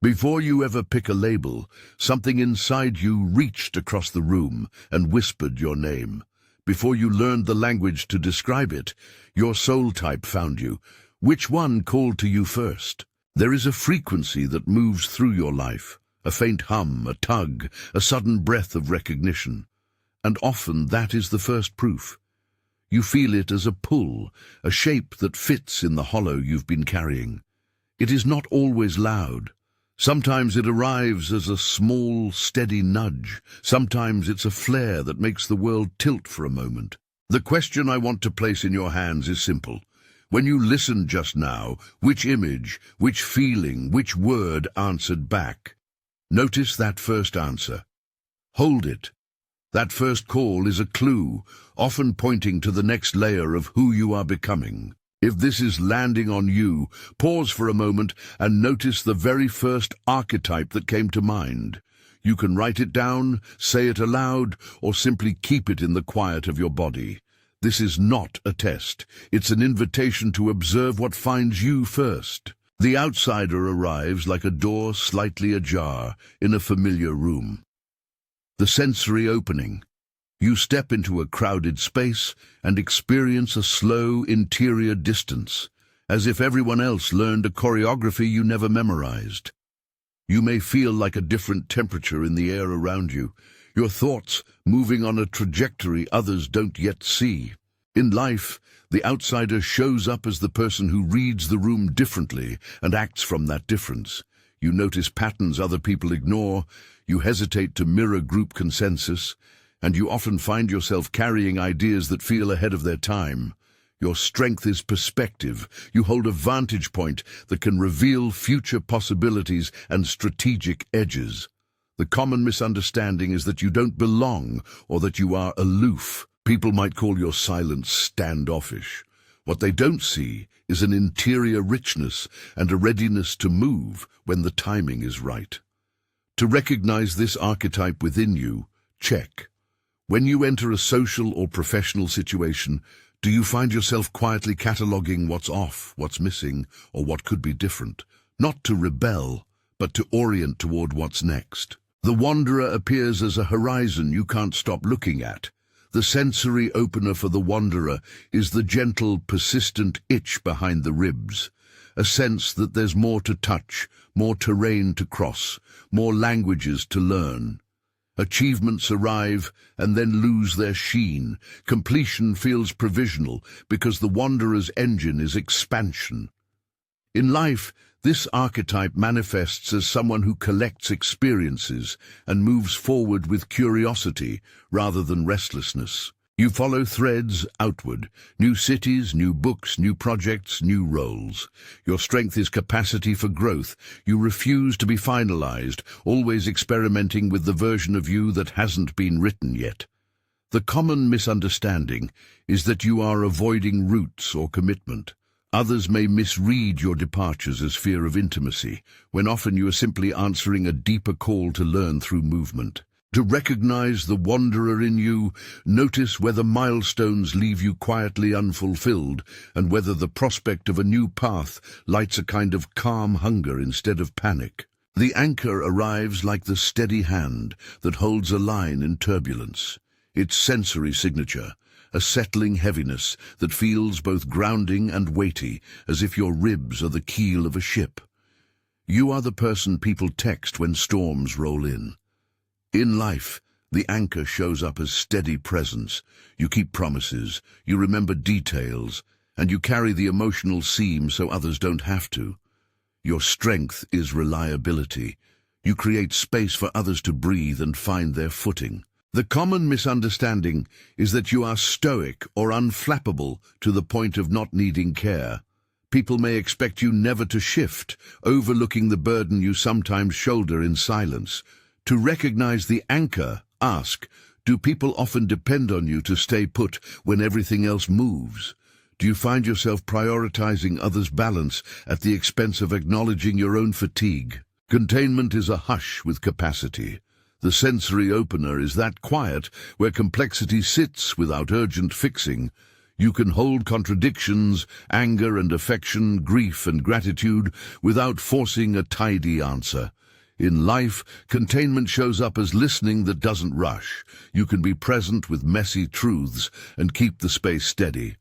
Before you ever pick a label, something inside you reached across the room and whispered your name. Before you learned the language to describe it, your soul type found you. Which one called to you first? There is a frequency that moves through your life, a faint hum, a tug, a sudden breath of recognition. And often that is the first proof. You feel it as a pull, a shape that fits in the hollow you've been carrying. It is not always loud. Sometimes it arrives as a small, steady nudge. Sometimes it's a flare that makes the world tilt for a moment. The question I want to place in your hands is simple. When you listened just now, which image, which feeling, which word answered back? Notice that first answer. Hold it. That first call is a clue, often pointing to the next layer of who you are becoming. If this is landing on you, pause for a moment and notice the very first archetype that came to mind. You can write it down, say it aloud, or simply keep it in the quiet of your body. This is not a test. It's an invitation to observe what finds you first. The outsider arrives like a door slightly ajar in a familiar room. The sensory opening. You step into a crowded space and experience a slow interior distance, as if everyone else learned a choreography you never memorized. You may feel like a different temperature in the air around you, your thoughts moving on a trajectory others don't yet see. In life, the outsider shows up as the person who reads the room differently and acts from that difference. You notice patterns other people ignore, you hesitate to mirror group consensus, and you often find yourself carrying ideas that feel ahead of their time. Your strength is perspective. You hold a vantage point that can reveal future possibilities and strategic edges. The common misunderstanding is that you don't belong or that you are aloof. People might call your silence standoffish. What they don't see is an interior richness and a readiness to move when the timing is right. To recognize this archetype within you, check. When you enter a social or professional situation, do you find yourself quietly cataloging what's off, what's missing, or what could be different? Not to rebel, but to orient toward what's next. The wanderer appears as a horizon you can't stop looking at. The sensory opener for the wanderer is the gentle, persistent itch behind the ribs, a sense that there's more to touch, more terrain to cross, more languages to learn. Achievements arrive and then lose their sheen. Completion feels provisional because the wanderer's engine is expansion. In life, this archetype manifests as someone who collects experiences and moves forward with curiosity rather than restlessness. You follow threads outward, new cities, new books, new projects, new roles. Your strength is capacity for growth. You refuse to be finalized, always experimenting with the version of you that hasn't been written yet. The common misunderstanding is that you are avoiding roots or commitment. Others may misread your departures as fear of intimacy, when often you are simply answering a deeper call to learn through movement. To recognize the wanderer in you, notice whether milestones leave you quietly unfulfilled and whether the prospect of a new path lights a kind of calm hunger instead of panic. The anchor arrives like the steady hand that holds a line in turbulence. Its sensory signature, a settling heaviness that feels both grounding and weighty, as if your ribs are the keel of a ship. You are the person people text when storms roll in. In life, the anchor shows up as steady presence. You keep promises, you remember details, and you carry the emotional seam so others don't have to. Your strength is reliability. You create space for others to breathe and find their footing. The common misunderstanding is that you are stoic or unflappable to the point of not needing care. People may expect you never to shift, overlooking the burden you sometimes shoulder in silence. To recognize the anchor, ask, do people often depend on you to stay put when everything else moves? Do you find yourself prioritizing others' balance at the expense of acknowledging your own fatigue? Containment is a hush with capacity. The sensory opener is that quiet where complexity sits without urgent fixing. You can hold contradictions, anger and affection, grief and gratitude, without forcing a tidy answer. In life, containment shows up as listening that doesn't rush. You can be present with messy truths and keep the space steady.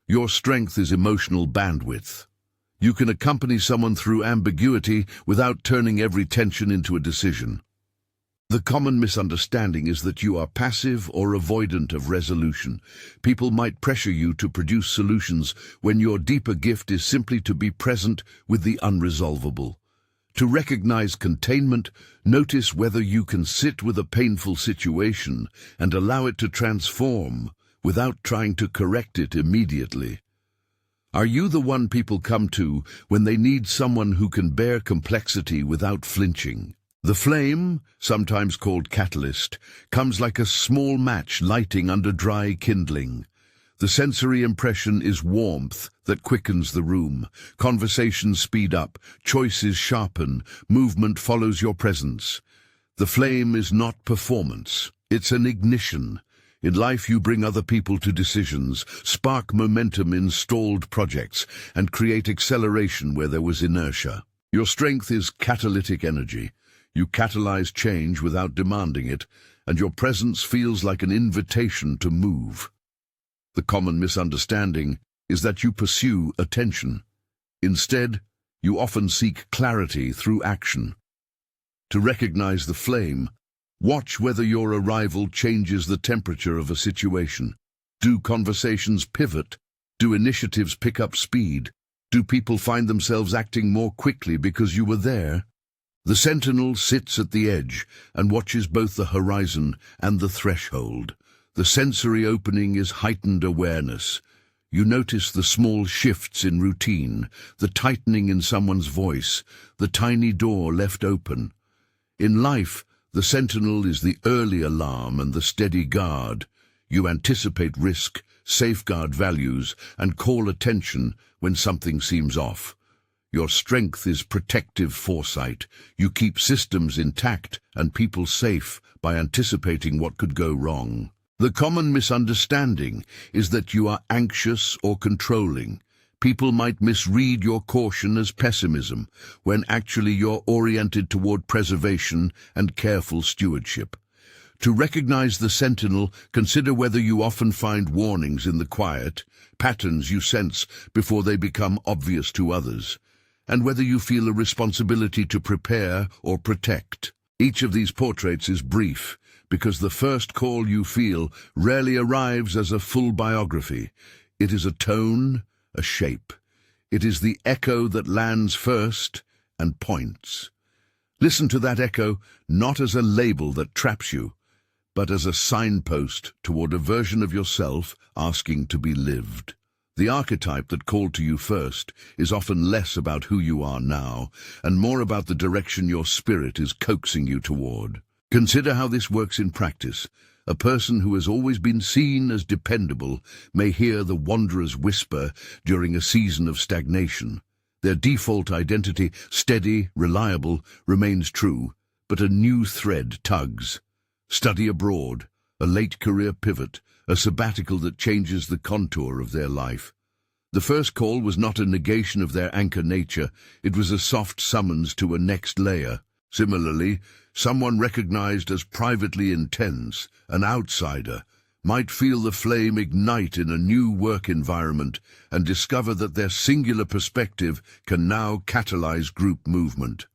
Your strength is emotional bandwidth. You can accompany someone through ambiguity without turning every tension into a decision. The common misunderstanding is that you are passive or avoidant of resolution. People might pressure you to produce solutions when your deeper gift is simply to be present with the unresolvable. To recognize containment, notice whether you can sit with a painful situation and allow it to transform without trying to correct it immediately. Are you the one people come to when they need someone who can bear complexity without flinching? The flame, sometimes called catalyst, comes like a small match lighting under dry kindling. The sensory impression is warmth that quickens the room. Conversations speed up, choices sharpen, movement follows your presence. The flame is not performance, it's an ignition. In life you bring other people to decisions, spark momentum in stalled projects, and create acceleration where there was inertia. Your strength is catalytic energy. You catalyze change without demanding it, and your presence feels like an invitation to move. The common misunderstanding is that you pursue attention. Instead, you often seek clarity through action. To recognize the flame, watch whether your arrival changes the temperature of a situation. Do conversations pivot? Do initiatives pick up speed? Do people find themselves acting more quickly because you were there? The sentinel sits at the edge and watches both the horizon and the threshold. The sensory opening is heightened awareness. You notice the small shifts in routine, the tightening in someone's voice, the tiny door left open. In life, the sentinel is the early alarm and the steady guard. You anticipate risk, safeguard values, and call attention when something seems off. Your strength is protective foresight. You keep systems intact and people safe by anticipating what could go wrong. The common misunderstanding is that you are anxious or controlling. People might misread your caution as pessimism, when actually you're oriented toward preservation and careful stewardship. To recognize the sentinel, consider whether you often find warnings in the quiet, patterns you sense before they become obvious to others, and whether you feel a responsibility to prepare or protect. Each of these portraits is brief, because the first call you feel rarely arrives as a full biography. It is a tone, a shape. It is the echo that lands first and points. Listen to that echo, not as a label that traps you, but as a signpost toward a version of yourself asking to be lived. The archetype that called to you first is often less about who you are now, and more about the direction your spirit is coaxing you toward. Consider how this works in practice. A person who has always been seen as dependable may hear the wanderer's whisper during a season of stagnation. Their default identity, steady, reliable, remains true, but a new thread tugs. Study abroad, a late career pivot, a sabbatical that changes the contour of their life. The first call was not a negation of their anchor nature, it was a soft summons to a next layer. Similarly, someone recognized as privately intense, an outsider, might feel the flame ignite in a new work environment and discover that their singular perspective can now catalyze group movement.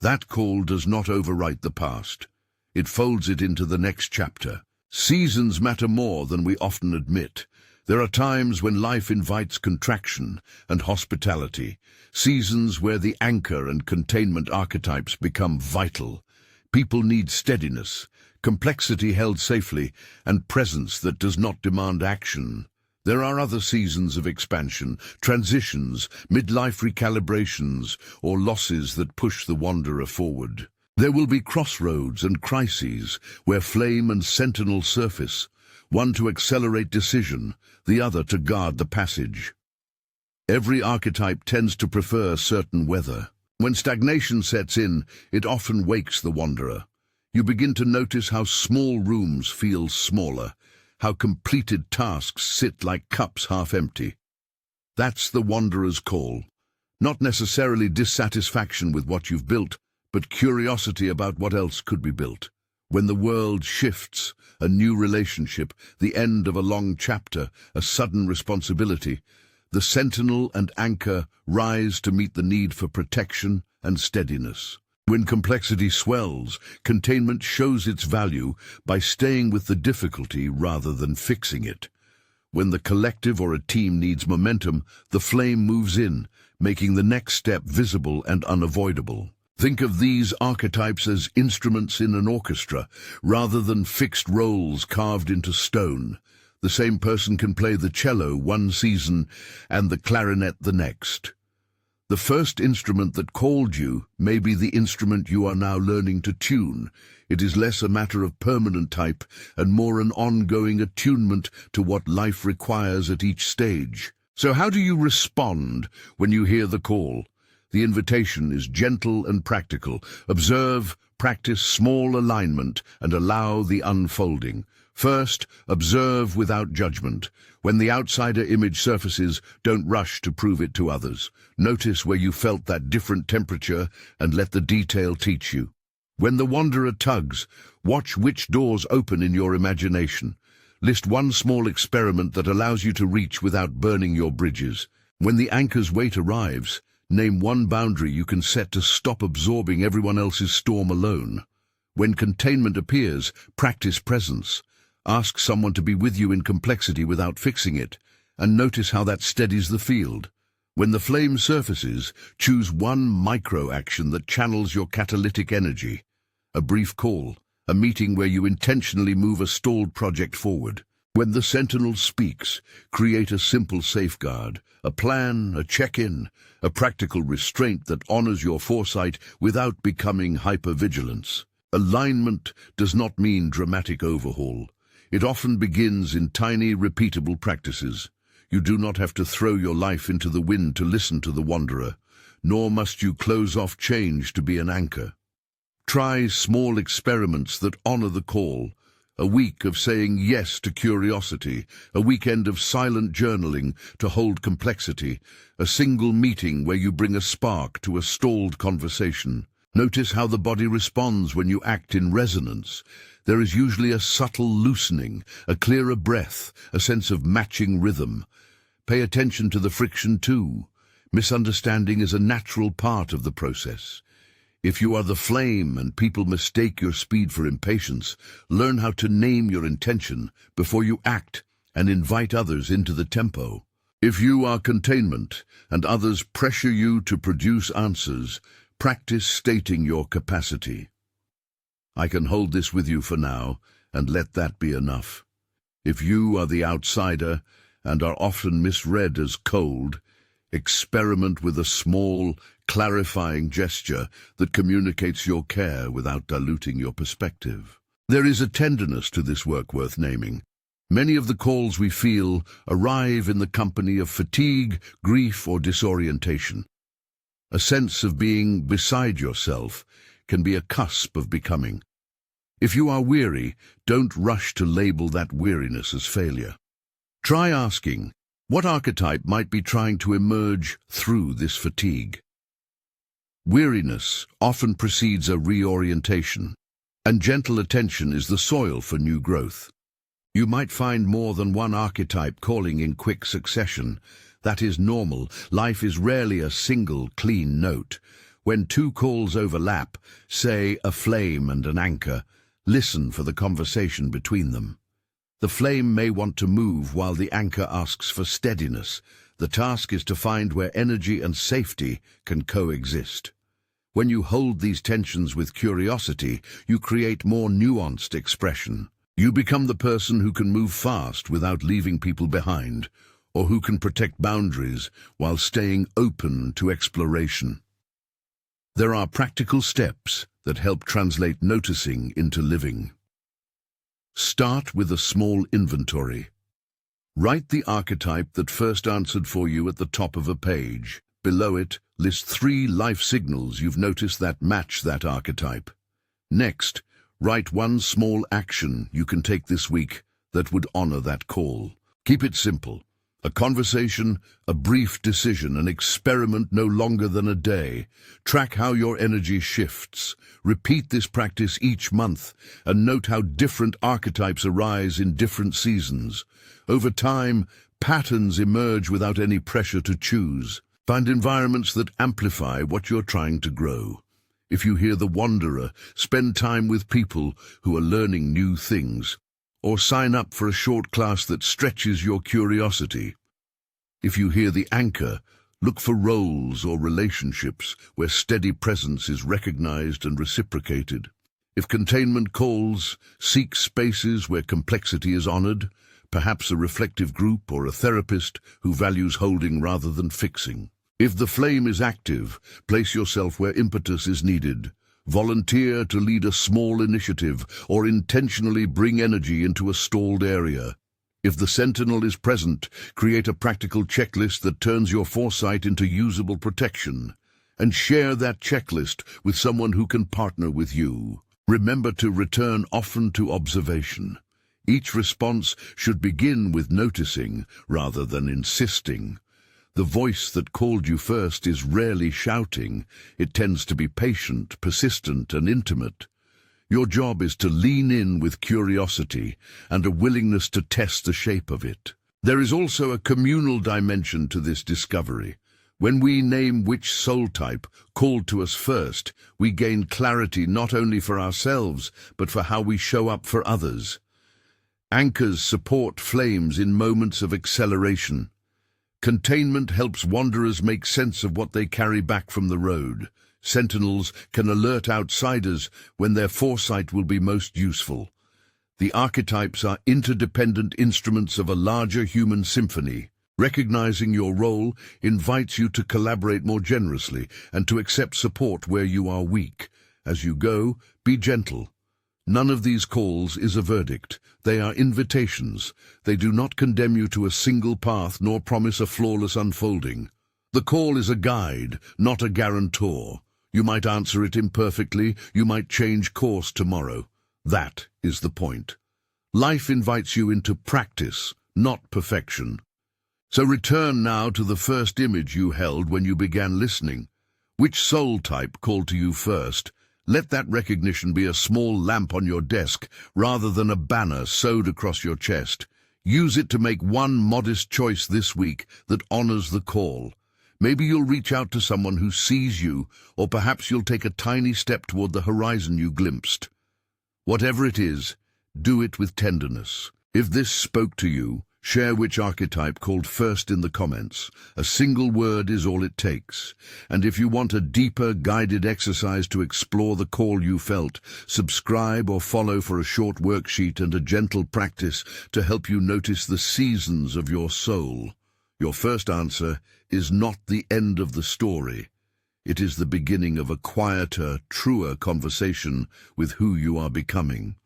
That call does not overwrite the past. It folds it into the next chapter. Seasons matter more than we often admit. There are times when life invites contraction and hospitality, seasons where the anchor and containment archetypes become vital. People need steadiness, complexity held safely, and presence that does not demand action. There are other seasons of expansion, transitions, midlife recalibrations, or losses that push the wanderer forward. There will be crossroads and crises where flame and sentinel surface, one to accelerate decision, the other to guard the passage. Every archetype tends to prefer certain weather. When stagnation sets in, it often wakes the wanderer. You begin to notice how small rooms feel smaller, how completed tasks sit like cups half empty. That's the wanderer's call. Not necessarily dissatisfaction with what you've built, but curiosity about what else could be built. When the world shifts, a new relationship, the end of a long chapter, a sudden responsibility, the sentinel and anchor rise to meet the need for protection and steadiness. When complexity swells, containment shows its value by staying with the difficulty rather than fixing it. When the collective or a team needs momentum, the flame moves in, making the next step visible and unavoidable. Think of these archetypes as instruments in an orchestra, rather than fixed roles carved into stone. The same person can play the cello one season and the clarinet the next. The first instrument that called you may be the instrument you are now learning to tune. It is less a matter of permanent type and more an ongoing attunement to what life requires at each stage. So how do you respond when you hear the call? The invitation is gentle and practical. Observe, practice small alignment, and allow the unfolding. First, observe without judgment. When the outsider image surfaces, don't rush to prove it to others. Notice where you felt that different temperature and let the detail teach you. When the wanderer tugs, watch which doors open in your imagination. List one small experiment that allows you to reach without burning your bridges. When the anchor's weight arrives, name one boundary you can set to stop absorbing everyone else's storm alone. When containment appears, practice presence. Ask someone to be with you in complexity without fixing it, and notice how that steadies the field. When the flame surfaces, choose one micro-action that channels your catalytic energy. A brief call, a meeting where you intentionally move a stalled project forward. When the sentinel speaks, create a simple safeguard, a plan, a check-in, a practical restraint that honors your foresight without becoming hypervigilance. Alignment does not mean dramatic overhaul. It often begins in tiny, repeatable practices. You do not have to throw your life into the wind to listen to the wanderer, nor must you close off change to be an anchor. Try small experiments that honor the call. A week of saying yes to curiosity, a weekend of silent journaling to hold complexity, a single meeting where you bring a spark to a stalled conversation. Notice how the body responds when you act in resonance. There is usually a subtle loosening, a clearer breath, a sense of matching rhythm. Pay attention to the friction too. Misunderstanding is a natural part of the process. If you are the flame and people mistake your speed for impatience, learn how to name your intention before you act and invite others into the tempo. If you are containment and others pressure you to produce answers, practice stating your capacity. I can hold this with you for now, and let that be enough. If you are the outsider and are often misread as cold, experiment with a small, clarifying gesture that communicates your care without diluting your perspective. There is a tenderness to this work worth naming. Many of the calls we feel arrive in the company of fatigue, grief, or disorientation. A sense of being beside yourself can be a cusp of becoming. If you are weary, don't rush to label that weariness as failure. Try asking, what archetype might be trying to emerge through this fatigue? Weariness often precedes a reorientation, and gentle attention is the soil for new growth. You might find more than one archetype calling in quick succession. That is normal. Life is rarely a single, clean note. When two calls overlap, say a flame and an anchor, listen for the conversation between them. The flame may want to move while the anchor asks for steadiness. The task is to find where energy and safety can coexist. When you hold these tensions with curiosity, you create more nuanced expression. You become the person who can move fast without leaving people behind, or who can protect boundaries while staying open to exploration. There are practical steps that help translate noticing into living. Start with a small inventory. Write the archetype that first answered for you at the top of a page. Below it, list 3 life signals you've noticed that match that archetype. Next, write one small action you can take this week that would honor that call. Keep it simple. A conversation, a brief decision, an experiment no longer than a day. Track how your energy shifts. Repeat this practice each month and note how different archetypes arise in different seasons. Over time, patterns emerge without any pressure to choose. Find environments that amplify what you're trying to grow. If you hear the wanderer, spend time with people who are learning new things, or sign up for a short class that stretches your curiosity. If you hear the anchor, look for roles or relationships where steady presence is recognized and reciprocated. If containment calls, seek spaces where complexity is honored, perhaps a reflective group or a therapist who values holding rather than fixing. If the flame is active, place yourself where impetus is needed. Volunteer to lead a small initiative or intentionally bring energy into a stalled area. If the sentinel is present, create a practical checklist that turns your foresight into usable protection. And share that checklist with someone who can partner with you. Remember to return often to observation. Each response should begin with noticing rather than insisting. The voice that called you first is rarely shouting. It tends to be patient, persistent, and intimate. Your job is to lean in with curiosity and a willingness to test the shape of it. There is also a communal dimension to this discovery. When we name which soul type called to us first, we gain clarity not only for ourselves, but for how we show up for others. Anchors support flames in moments of acceleration. Containment helps wanderers make sense of what they carry back from the road. Sentinels can alert outsiders when their foresight will be most useful. The archetypes are interdependent instruments of a larger human symphony. Recognizing your role invites you to collaborate more generously and to accept support where you are weak. As you go, be gentle. None of these calls is a verdict. They are invitations. They do not condemn you to a single path nor promise a flawless unfolding. The call is a guide, not a guarantor. You might answer it imperfectly, you might change course tomorrow. That is the point. Life invites you into practice, not perfection. So return now to the first image you held when you began listening. Which soul type called to you first? Let that recognition be a small lamp on your desk rather than a banner sewed across your chest. Use it to make one modest choice this week that honors the call. Maybe you'll reach out to someone who sees you, or perhaps you'll take a tiny step toward the horizon you glimpsed. Whatever it is, do it with tenderness. If this spoke to you, share which archetype called first in the comments. A single word is all it takes. And if you want a deeper, guided exercise to explore the call you felt, subscribe or follow for a short worksheet and a gentle practice to help you notice the seasons of your soul. Your first answer is not the end of the story. It is the beginning of a quieter, truer conversation with who you are becoming.